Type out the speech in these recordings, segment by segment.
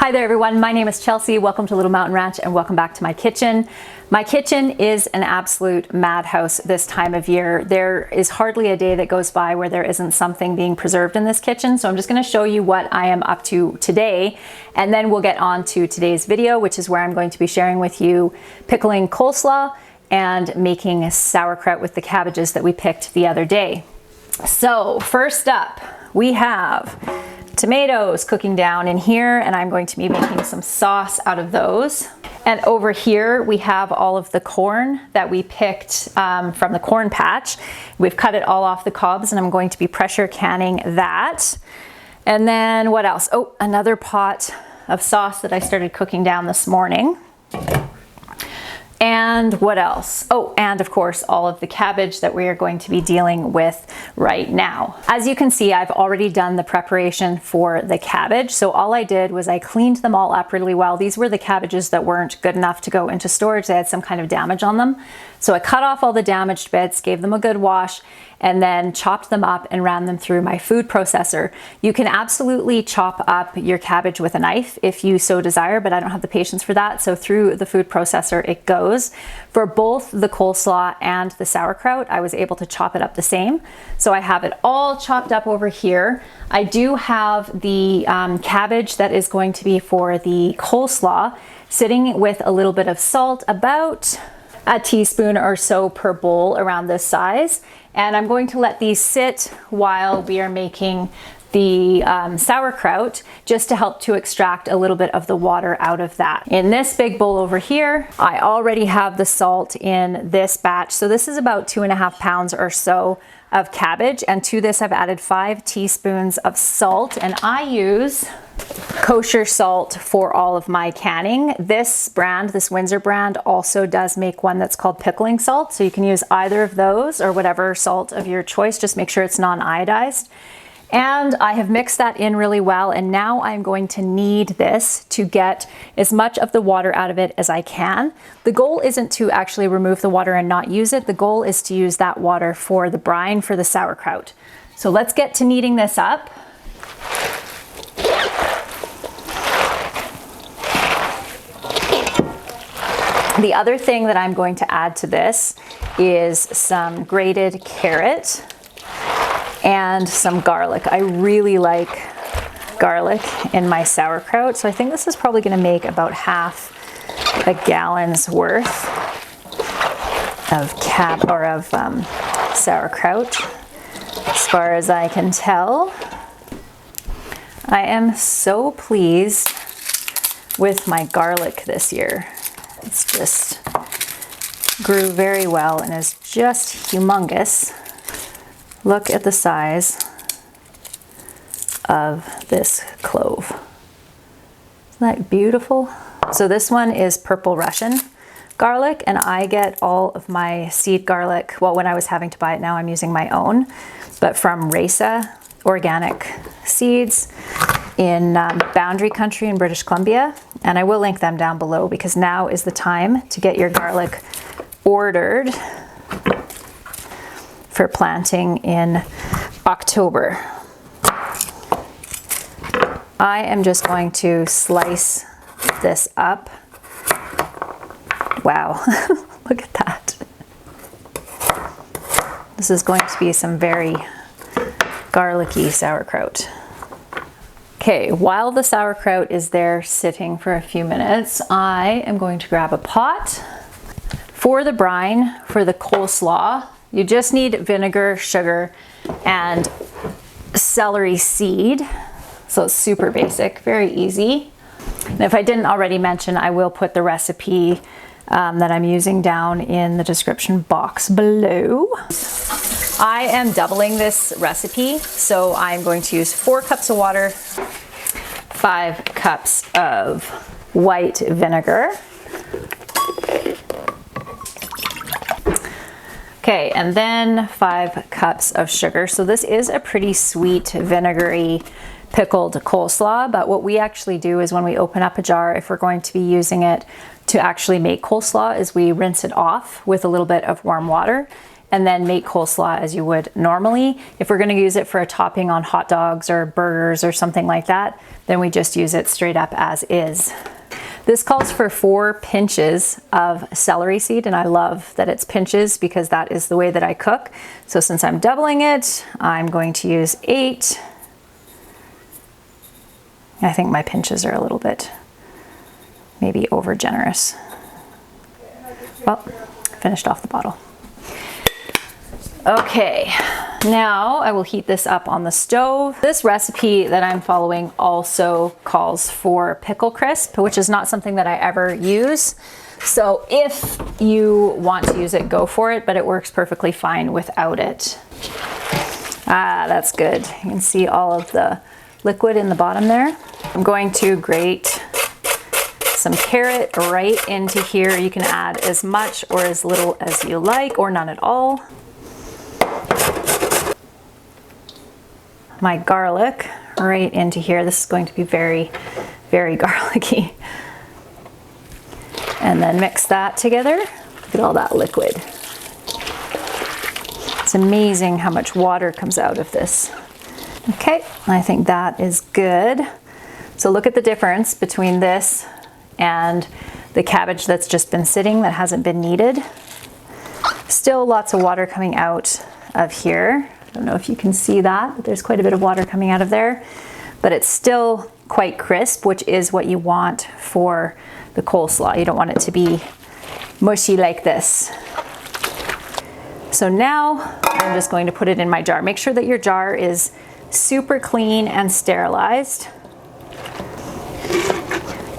Hi there everyone, my name is Chelsea. Welcome to Little Mountain Ranch and welcome back to my kitchen. My kitchen is an absolute madhouse this time of year. There is hardly a day that goes by where there isn't something being preserved in this kitchen. So I'm just going to show you what I am up to today, and then we'll get on to today's video, which is where I'm going to be sharing with you pickling coleslaw and making sauerkraut with the cabbages that we picked the other day. So first up, we have tomatoes cooking down in here, and I'm going to be making some sauce out of those. And over here we have all of the corn that we picked from the corn patch. We've cut it all off the cobs, and I'm going to be pressure canning that. And then what else? Oh, another pot of sauce that I started cooking down this morning. And what else? Oh, and of course, all of the cabbage that we are going to be dealing with right now. As you can see, I've already done the preparation for the cabbage. So all I did was I cleaned them all up really well. These were the cabbages that weren't good enough to go into storage. They had some kind of damage on them. So I cut off all the damaged bits, gave them a good wash, and then chopped them up and ran them through my food processor. You can absolutely chop up your cabbage with a knife if you so desire, but I don't have the patience for that. So through the food processor it goes. For both the coleslaw and the sauerkraut, I was able to chop it up the same. So I have it all chopped up over here. I do have the cabbage that is going to be for the coleslaw sitting with a little bit of salt, about a teaspoon or so per bowl, around this size. And I'm going to let these sit while we are making the sauerkraut, just to help to extract a little bit of the water out of that. In this big bowl over here, I already have the salt in this batch. So this is about 2.5 pounds or so of cabbage. And to this, I've added 5 teaspoons of salt, and I use kosher salt for all of my canning. This brand, this Windsor brand, also does make one that's called pickling salt. So you can use either of those or whatever salt of your choice. Just make sure it's non-iodized. And I have mixed that in really well, and now I'm going to knead this to get as much of the water out of it as I can. The goal isn't to actually remove the water and not use it. The goal is to use that water for the brine for the sauerkraut. So let's get to kneading this up. The other thing that I'm going to add to this is some grated carrot and some garlic. I really like garlic in my sauerkraut, so I think this is probably going to make about half a gallon's worth of sauerkraut, as far as I can tell. I am so pleased with my garlic this year. It's just grew very well and is just humongous. Look at the size of this clove. Isn't that beautiful? So this one is purple Russian garlic, and I get all of my seed garlic, well, when I was having to buy it, now I'm using my own, but from Rasa Organic Seeds in Boundary Country in British Columbia. And I will link them down below, because now is the time to get your garlic ordered for planting in October. I am just going to slice this up. Wow, look at that. This is going to be some very garlicky sauerkraut. Okay, while the sauerkraut is there sitting for a few minutes, I am going to grab a pot. For the brine, for the coleslaw, you just need vinegar, sugar, and celery seed. So it's super basic, very easy. And if I didn't already mention, I will put the recipe that I'm using down in the description box below. I am doubling this recipe, so I'm going to use 4 cups of water, 5 cups of white vinegar. Okay, and then 5 cups of sugar. So this is a pretty sweet, vinegary, pickled coleslaw, but what we actually do is when we open up a jar, if we're going to be using it to actually make coleslaw, is we rinse it off with a little bit of warm water, and then make coleslaw as you would normally. If we're going to use it for a topping on hot dogs or burgers or something like that, then we just use it straight up as is. This calls for 4 pinches of celery seed, and I love that it's pinches because that is the way that I cook. So since I'm doubling it, I'm going to use 8. I think my pinches are a little bit maybe over generous. Well, finished off the bottle. Okay, now I will heat this up on the stove. This recipe that I'm following also calls for pickle crisp, which is not something that I ever use. So if you want to use it, go for it, but it works perfectly fine without it. Ah, that's good. You can see all of the liquid in the bottom there. I'm going to grate some carrot right into here. You can add as much or as little as you like, or none at all. My garlic right into here. This is going to be very, very garlicky. And then mix that together. Look at all that liquid. It's amazing how much water comes out of this. Okay, I think that is good. So look at the difference between this and the cabbage that's just been sitting that hasn't been kneaded. Still lots of water coming out of here. I don't know if you can see that, but there's quite a bit of water coming out of there, but it's still quite crisp, which is what you want for the coleslaw. You don't want it to be mushy like this. So now I'm just going to put it in my jar. Make sure that your jar is super clean and sterilized.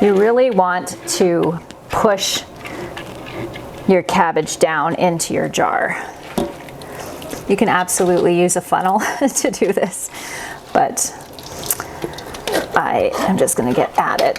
You really want to push your cabbage down into your jar. You can absolutely use a funnel to do this, but I am just going to get at it.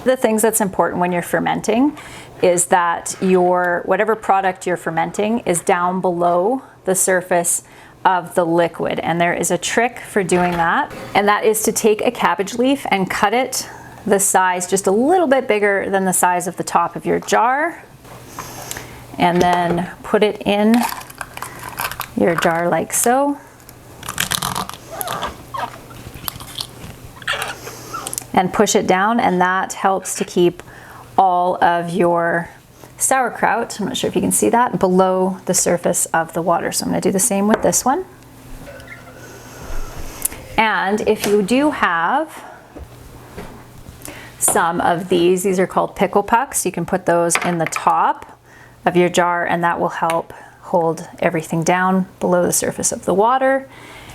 The things that's important when you're fermenting is that your whatever product you're fermenting is down below the surface of the liquid, and there is a trick for doing that, and that is to take a cabbage leaf and cut it the size just a little bit bigger than the size of the top of your jar, and then put it in your jar like so. And push it down, and that helps to keep all of your sauerkraut, I'm not sure if you can see that, below the surface of the water. So I'm going to do the same with this one. And if you do have some of these are called pickle pucks, you can put those in the top of your jar, and that will help hold everything down below the surface of the water.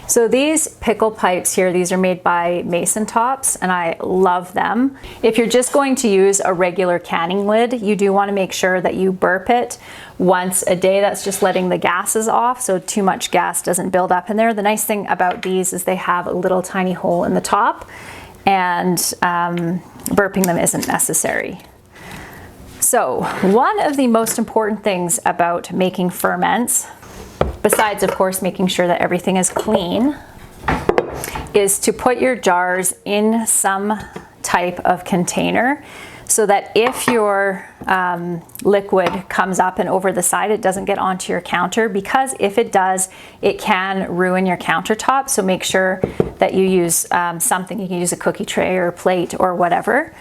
So these pickle pipes here, these are made by Mason Tops, and I love them. If you're just going to use a regular canning lid, you do want to make sure that you burp it once a day. That's just letting the gases off, so too much gas doesn't build up in there. The nice thing about these is they have a little tiny hole in the top, and burping them isn't necessary. So one of the most important things about making ferments, besides of course making sure that everything is clean, is to put your jars in some type of container so that if your liquid comes up and over the side, it doesn't get onto your counter, because if it does, it can ruin your countertop. So make sure that you use something. You can use a cookie tray or a plate or whatever.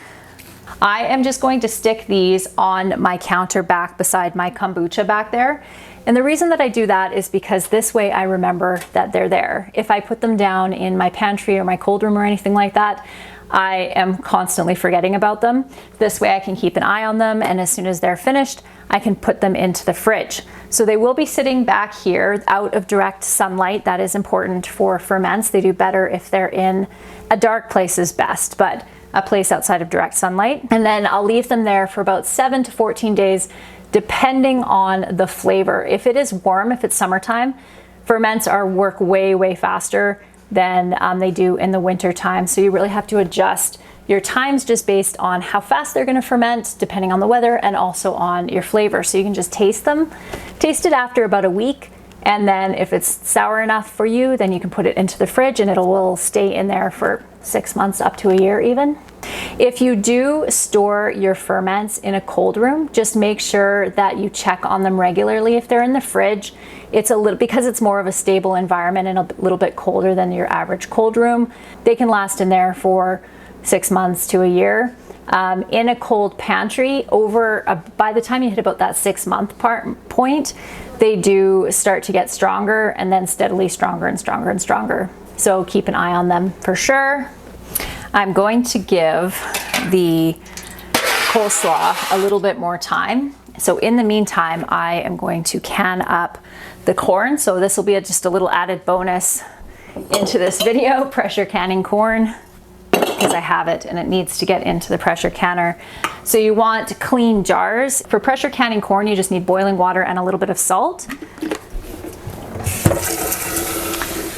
I am just going to stick these on my counter back beside my kombucha back there. And the reason that I do that is because this way I remember that they're there. If I put them down in my pantry or my cold room or anything like that, I am constantly forgetting about them. This way I can keep an eye on them, and as soon as they're finished, I can put them into the fridge. So they will be sitting back here out of direct sunlight. That is important for ferments. They do better if they're in a dark place is best, but a place outside of direct sunlight. And then I'll leave them there for about 7 to 14 days, depending on the flavor. If it is warm, if it's summertime, ferments work way faster than they do in the winter time. So you really have to adjust your times just based on how fast they're gonna ferment, depending on the weather and also on your flavor. So you can just taste them. Taste it after about a week, And then if it's sour enough for you, then you can put it into the fridge and it will stay in there for 6 months up to a year even. If you do store your ferments in a cold room, just make sure that you check on them regularly. If they're in the fridge, it's a little, because it's more of a stable environment and a little bit colder than your average cold room, they can last in there for 6 months to a year. In a cold pantry, by the time you hit about that 6 month point, they do start to get stronger and then steadily stronger and stronger and stronger. So keep an eye on them for sure. I'm going to give the coleslaw a little bit more time. So in the meantime, I am going to can up the corn. So this will be just a little added bonus into this video, pressure canning corn, because I have it and it needs to get into the pressure canner. So you want clean jars. For pressure canning corn, you just need boiling water and a little bit of salt.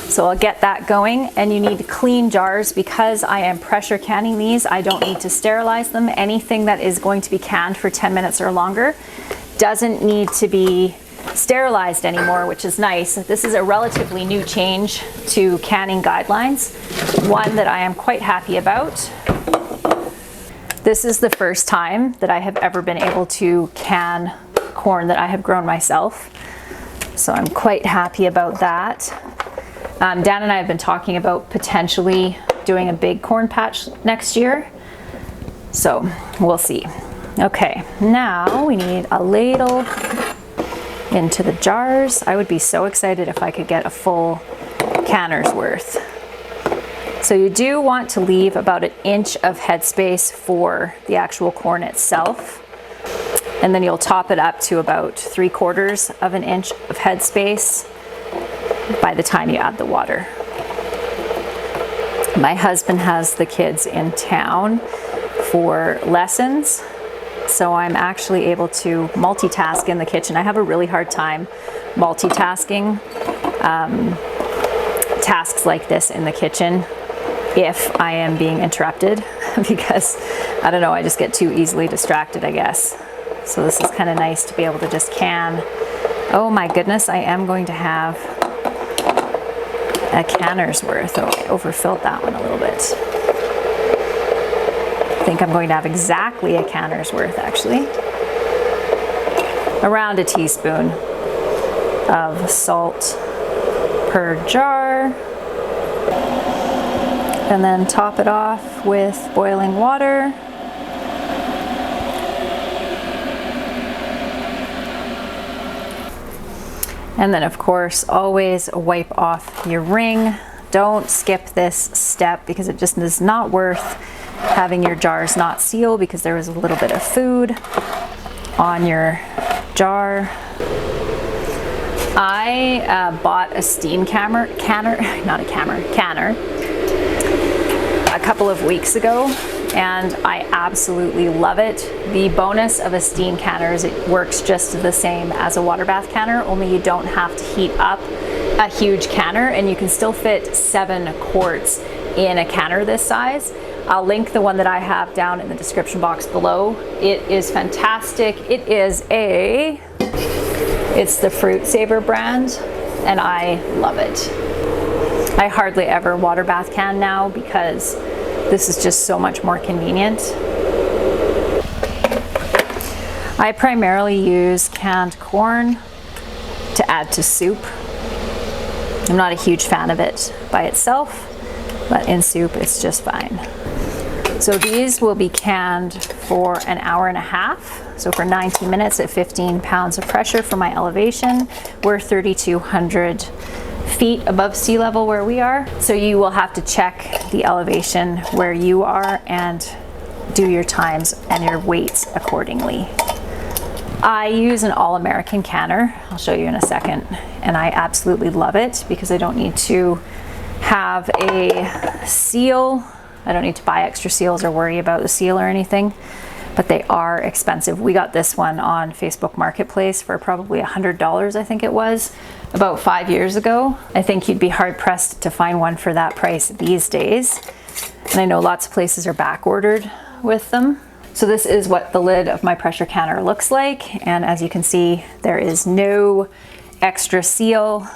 So I'll get that going, and you need clean jars. Because I am pressure canning these, I don't need to sterilize them. Anything that is going to be canned for 10 minutes or longer doesn't need to be sterilized anymore, which is nice. This is a relatively new change to canning guidelines, one that I am quite happy about. This is the first time that I have ever been able to can corn that I have grown myself, so I'm quite happy about that. Dan and I have been talking about potentially doing a big corn patch next year, so we'll see. Okay, now we need a ladle into the jars. I would be so excited if I could get a full canner's worth. So you do want to leave about 1 inch of headspace for the actual corn itself, and then you'll top it up to about 3/4 of an inch of headspace by the time you add the water. My husband has the kids in town for lessons, so I'm actually able to multitask in the kitchen. I have a really hard time multitasking tasks like this in the kitchen if I am being interrupted because, I don't know, I just get too easily distracted, I guess. So this is kind of nice to be able to just can. Oh my goodness, I am going to have a canner's worth. Oh, I overfilled that one a little bit. I think I'm going to have exactly a canner's worth, actually. Around a teaspoon of salt per jar. And then top it off with boiling water. And then of course, always wipe off your ring. Don't skip this step because it just is not worth having your jars not seal because there was a little bit of food on your jar. I bought a steam canner a couple of weeks ago, and I absolutely love it. The bonus of a steam canner is it works just the same as a water bath canner, only you don't have to heat up a huge canner, and you can still fit 7 quarts in a canner this size. I'll link the one that I have down in the description box below. It is fantastic. It's the Fruit Saver brand, and I love it. I hardly ever water bath can now because this is just so much more convenient. I primarily use canned corn to add to soup. I'm not a huge fan of it by itself, but in soup it's just fine. So these will be canned for 1.5 hours. So for 90 minutes at 15 pounds of pressure for my elevation. We're 3,200 feet above sea level where we are. So you will have to check the elevation where you are and do your times and your weights accordingly. I use an all-American canner. I'll show you in a second. And I absolutely love it because I don't need to have a seal. I don't need to buy extra seals or worry about the seal or anything, but they are expensive. We got this one on Facebook Marketplace for probably $100, I think it was, about 5 years ago. I think you'd be hard pressed to find one for that price these days. And I know lots of places are back ordered with them. So this is what the lid of my pressure canner looks like. And as you can see, there is no extra seal.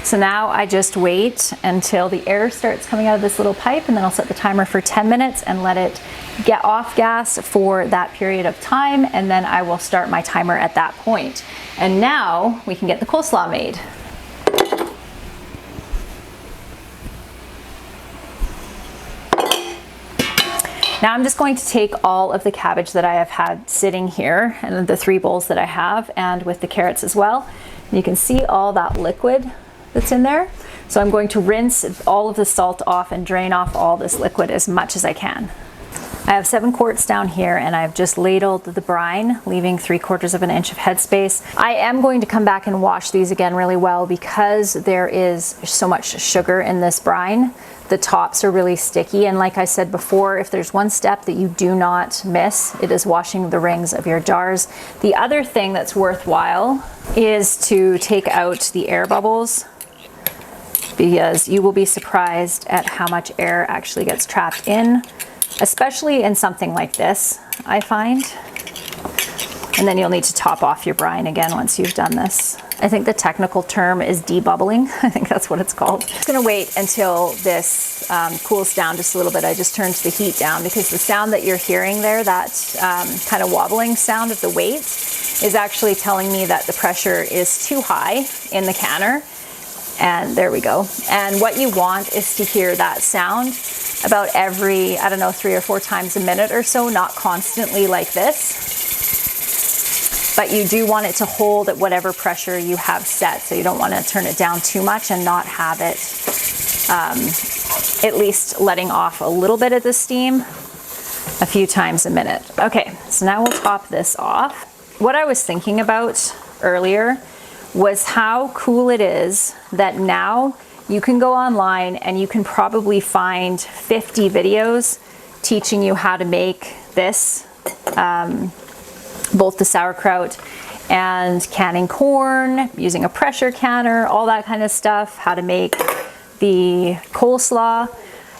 So now I just wait until the air starts coming out of this little pipe, and then I'll set the timer for 10 minutes and let it get off gas for that period of time, and then I will start my timer at that point. And now we can get the coleslaw made. Now I'm just going to take all of the cabbage that I have had sitting here, and the 3 bowls that I have, and with the carrots as well. And you can see all that liquid that's in there. So I'm going to rinse all of the salt off and drain off all this liquid as much as I can. I have 7 quarts down here, and I've just ladled the brine, leaving 3/4 of an inch of headspace. I am going to come back and wash these again really well because there is so much sugar in this brine. The tops are really sticky, and like I said before, if there's one step that you do not miss, it is washing the rings of your jars. The other thing that's worthwhile is to take out the air bubbles, because you will be surprised at how much air actually gets trapped in, especially in something like this, I find. And then you'll need to top off your brine again once you've done this. I think the technical term is debubbling. I think that's what it's called. I'm just gonna wait until this cools down just a little bit. I just turned the heat down because the sound that you're hearing there, that kind of wobbling sound of the weight, is actually telling me that the pressure is too high in the canner. And there we go. And what you want is to hear that sound about every, I don't know, 3 or 4 times a minute or so, not constantly like this. But you do want it to hold at whatever pressure you have set. So you don't want to turn it down too much and not have it at least letting off a little bit of the steam a few times a minute. Okay, so now we'll top this off. What I was thinking about earlier was how cool it is that now you can go online and you can probably find 50 videos teaching you how to make this, both the sauerkraut and canning corn, using a pressure canner, all that kind of stuff, how to make the coleslaw.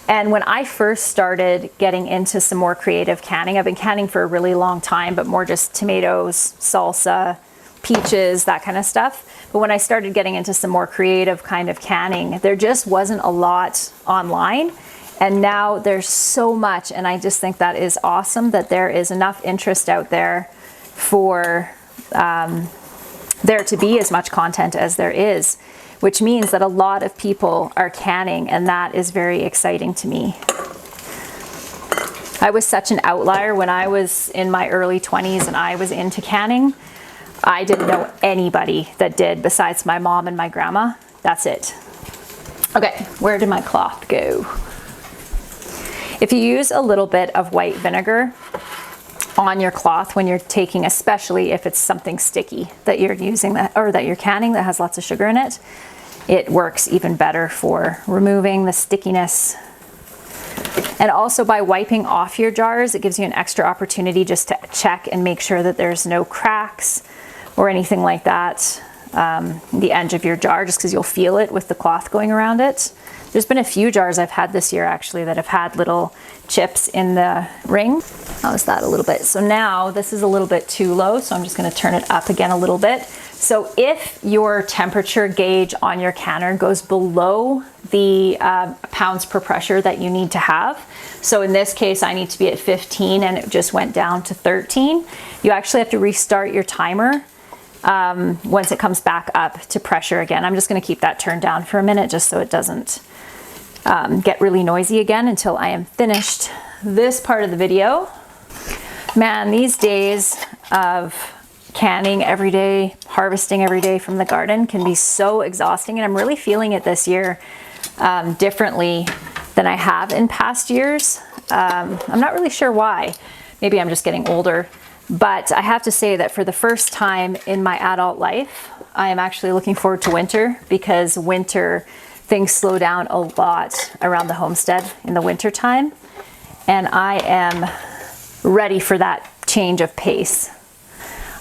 And when I first started getting into some more creative canning, I've been canning for a really long time, but more just tomatoes, salsa, peaches, that kind of stuff. But when I started getting into some more creative kind of canning, there just wasn't a lot online. And now there's so much, and I just think that is awesome that there is enough interest out there for there to be as much content as there is, which means that a lot of people are canning, and that is very exciting to me. I was such an outlier when I was in my early 20s and I was into canning. I didn't know anybody that did besides my mom and my grandma. That's it. Okay, where did my cloth go? If you use a little bit of white vinegar on your cloth when you're taking, especially if it's something sticky that you're using or that you're canning that has lots of sugar in it, it works even better for removing the stickiness. And also by wiping off your jars, it gives you an extra opportunity just to check and make sure that there's no cracks or anything like that, the edge of your jar, just because you'll feel it with the cloth going around it. There's been a few jars I've had this year actually that have had little chips in the ring. How's that a little bit? So now this is a little bit too low, so I'm just going to turn it up again a little bit. So if your temperature gauge on your canner goes below the pounds per pressure that you need to have, so in this case I need to be at 15 and it just went down to 13, you actually have to restart your timer once it comes back up to pressure again. I'm just going to keep that turned down for a minute just so it doesn't get really noisy again until I am finished this part of the video. Man, these days of canning every day, harvesting every day from the garden can be so exhausting, and I'm really feeling it this year differently than I have in past years. I'm not really sure why. Maybe I'm just getting older, but I have to say that for the first time in my adult life, I am actually looking forward to winter, because winter things slow down a lot around the homestead in the winter time, and I am ready for that change of pace.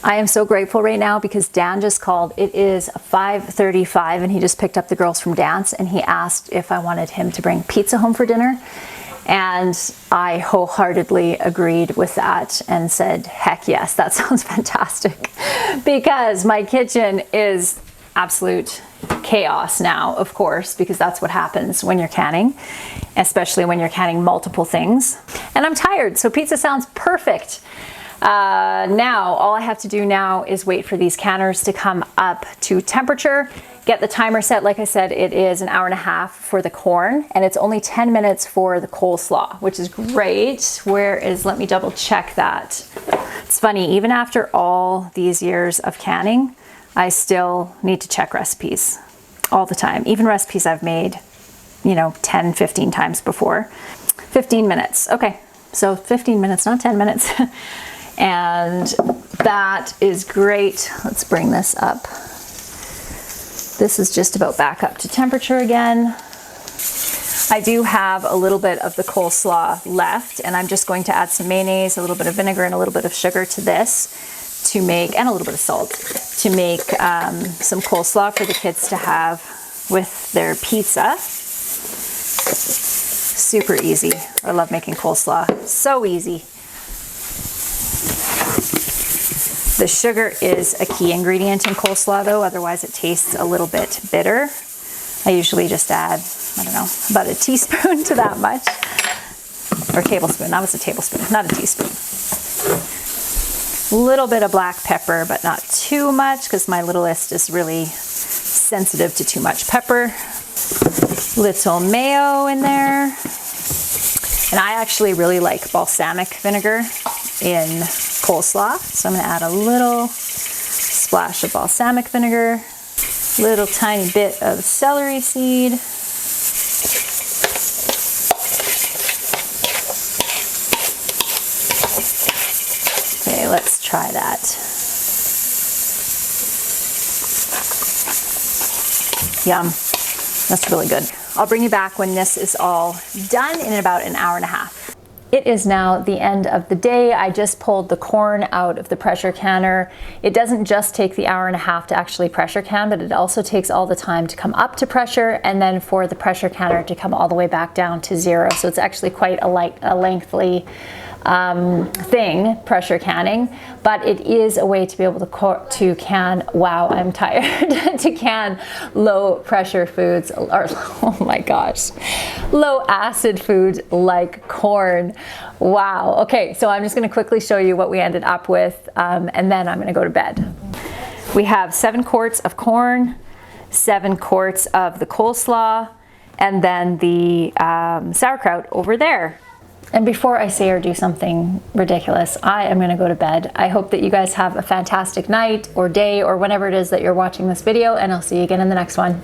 I am so grateful right now because Dan just called. It is 5:35 and he just picked up the girls from dance and he asked if I wanted him to bring pizza home for dinner. And I wholeheartedly agreed with that and said, heck yes, that sounds fantastic. Because my kitchen is absolute chaos now, of course, because that's what happens when you're canning, especially when you're canning multiple things. And I'm tired, so pizza sounds perfect. Now, all I have to do now is wait for these canners to come up to temperature, get the timer set. Like I said, it is an hour and a half for the corn, and it's only 10 minutes for the coleslaw, which is great. Let me double check that. It's funny, even after all these years of canning, I still need to check recipes all the time. Even recipes I've made, 10, 15 times before. 15 minutes, okay. So 15 minutes, not 10 minutes. And that is great. Let's bring this up. This is just about back up to temperature again. I do have a little bit of the coleslaw left, and I'm just going to add some mayonnaise, a little bit of vinegar, and a little bit of sugar to this to make, and a little bit of salt, to make some coleslaw for the kids to have with their pizza. Super easy. I love making coleslaw. So easy. The sugar is a key ingredient in coleslaw though, otherwise it tastes a little bit bitter. I usually just add, I don't know, about a teaspoon to that much. Or tablespoon, that was a tablespoon, not a teaspoon. A little bit of black pepper, but not too much because my littlest is really sensitive to too much pepper. Little mayo in there. And I actually really like balsamic vinegar in coleslaw. So I'm gonna add a little splash of balsamic vinegar, little tiny bit of celery seed. Okay, let's try that. Yum, that's really good. I'll bring you back when this is all done in about an hour and a half. It is now the end of the day. I just pulled the corn out of the pressure canner. It doesn't just take the hour and a half to actually pressure can, but it also takes all the time to come up to pressure and then for the pressure canner to come all the way back down to 0. So it's actually quite a lengthy thing, pressure canning, but it is a way to be able to can, wow, I'm tired, to can low pressure foods, or oh my gosh, low acid foods like corn. Wow. Okay, so I'm just going to quickly show you what we ended up with, and then I'm going to go to bed. We have 7 quarts of corn, 7 quarts of the coleslaw, and then the sauerkraut over there. And before I say or do something ridiculous, I am going to go to bed. I hope that you guys have a fantastic night or day or whenever it is that you're watching this video, and I'll see you again in the next one.